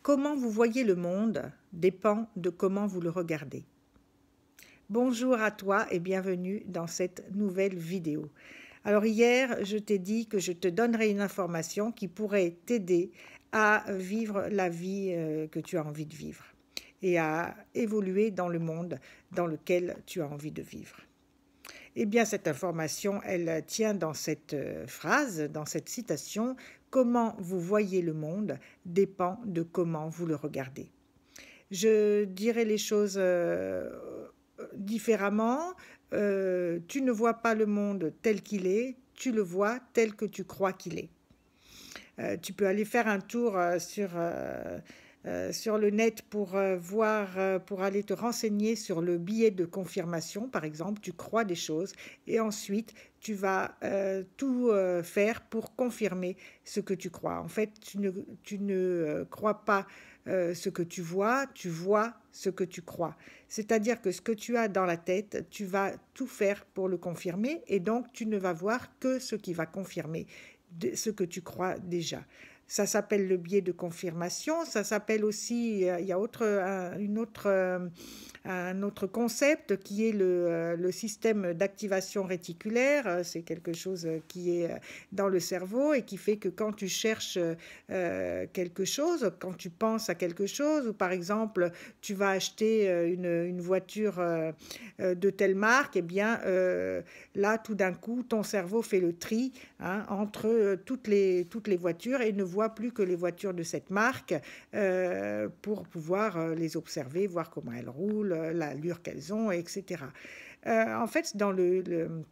Comment vous voyez le monde dépend de comment vous le regardez. Bonjour à toi et bienvenue dans cette nouvelle vidéo. Alors hier, je t'ai dit que je te donnerais une information qui pourrait t'aider à vivre la vie que tu as envie de vivre et à évoluer dans le monde dans lequel tu as envie de vivre. Eh bien, cette information, elle tient dans cette phrase, dans cette citation, « Comment vous voyez le monde dépend de comment vous le regardez ». Je dirais les choses différemment. Tu ne vois pas le monde tel qu'il est, tu le vois tel que tu crois qu'il est. Tu peux aller faire un tour sur le net pour pour aller te renseigner sur le billet de confirmation, par exemple. Tu crois des choses et ensuite tu vas tout faire pour confirmer ce que tu crois. En fait, tu ne crois pas ce que tu vois ce que tu crois. C'est-à-dire que ce que tu as dans la tête, tu vas tout faire pour le confirmer et donc tu ne vas voir que ce qui va confirmer ce que tu crois déjà. Ça s'appelle le biais de confirmation, ça s'appelle aussi, il y a un autre concept qui est le système d'activation réticulaire. C'est quelque chose qui est dans le cerveau et qui fait que quand tu cherches quelque chose, quand tu penses à quelque chose, ou par exemple tu vas acheter une voiture de telle marque, eh bien là tout d'un coup ton cerveau fait le tri entre toutes les voitures et ne voit plus que les voitures de cette marque pour pouvoir les observer, voir comment elles roulent, l'allure qu'elles ont, etc. En fait, dans le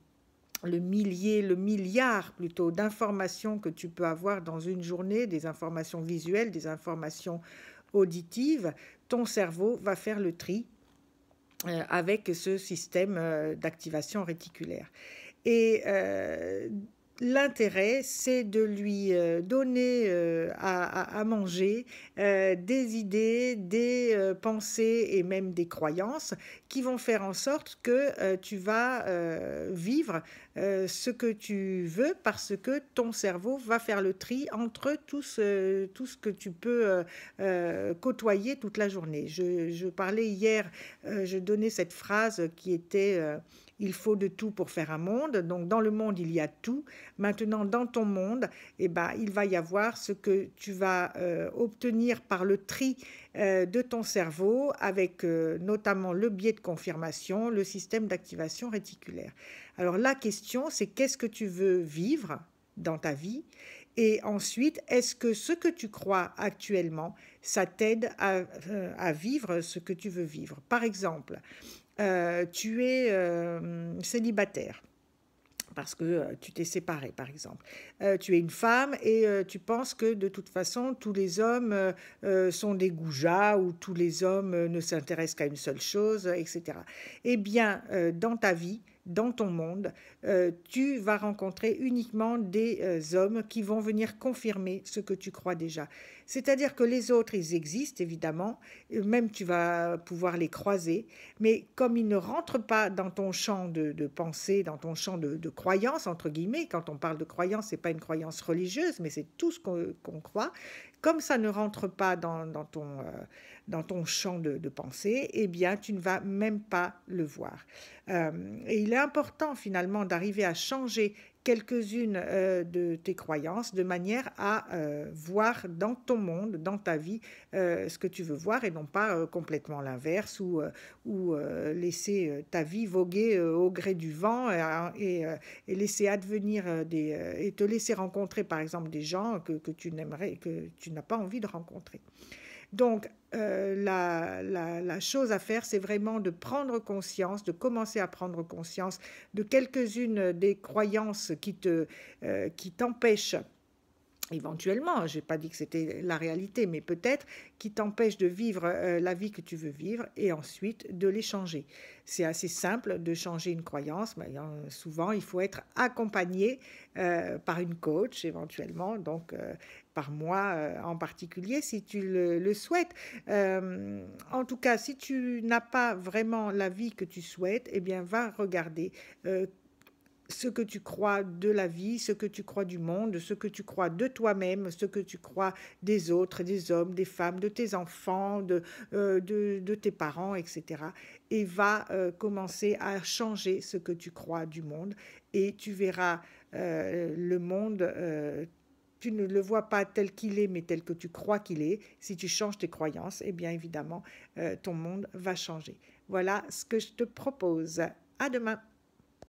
milliard plutôt d'informations que tu peux avoir dans une journée, des informations visuelles, des informations auditives, ton cerveau va faire le tri avec ce système d'activation réticulaire. Et l'intérêt, c'est de lui donner à manger des idées, des pensées et même des croyances qui vont faire en sorte que tu vas vivre ce que tu veux parce que ton cerveau va faire le tri entre tout ce que tu peux côtoyer toute la journée. Je parlais hier, je donnais cette phrase qui était il faut de tout pour faire un monde. Donc dans le monde, il y a tout. Maintenant, dans ton monde, eh ben, il va y avoir ce que tu vas obtenir par le tri de ton cerveau avec notamment le biais de confirmation, le système d'activation réticulaire. Alors la question, c'est qu'est-ce que tu veux vivre dans ta vie? Et ensuite, est-ce que ce que tu crois actuellement, ça t'aide à vivre ce que tu veux vivre? Par exemple, tu es célibataire parce que tu t'es séparé, par exemple. Tu es une femme et tu penses que de toute façon, tous les hommes sont des goujats ou tous les hommes ne s'intéressent qu'à une seule chose, etc. Eh bien, dans ta vie, dans ton monde, tu vas rencontrer uniquement des hommes qui vont venir confirmer ce que tu crois déjà. C'est-à-dire que les autres, ils existent évidemment, même tu vas pouvoir les croiser, mais comme ils ne rentrent pas dans ton champ de pensée, dans ton champ de croyance, entre guillemets, quand on parle de croyance, ce n'est pas une croyance religieuse, mais c'est tout ce qu'on croit, comme ça ne rentre pas dans ton champ de pensée, eh bien, tu ne vas même pas le voir. Et il est important, finalement, d'arriver à changer quelques-unes de tes croyances de manière à voir dans ton monde, dans ta vie, ce que tu veux voir et non pas complètement l'inverse ou laisser ta vie voguer au gré du vent et laisser advenir et te laisser rencontrer par exemple des gens que tu n'aimerais, que tu n'as pas envie de rencontrer. Donc, la chose à faire, c'est vraiment de prendre conscience, de commencer à prendre conscience de quelques-unes des croyances qui t'empêchent éventuellement, je n'ai pas dit que c'était la réalité, mais peut-être qui t'empêche de vivre la vie que tu veux vivre et ensuite de les changer. C'est assez simple de changer une croyance, mais souvent il faut être accompagné par une coach éventuellement, donc par moi en particulier si tu le souhaites. En tout cas, si tu n'as pas vraiment la vie que tu souhaites, eh bien va regarder ce que tu crois de la vie, ce que tu crois du monde, ce que tu crois de toi-même, ce que tu crois des autres, des hommes, des femmes, de tes enfants, de tes parents, etc. Et va commencer à changer ce que tu crois du monde. Et tu verras le monde, tu ne le vois pas tel qu'il est, mais tel que tu crois qu'il est. Si tu changes tes croyances, eh bien évidemment, ton monde va changer. Voilà ce que je te propose. À demain.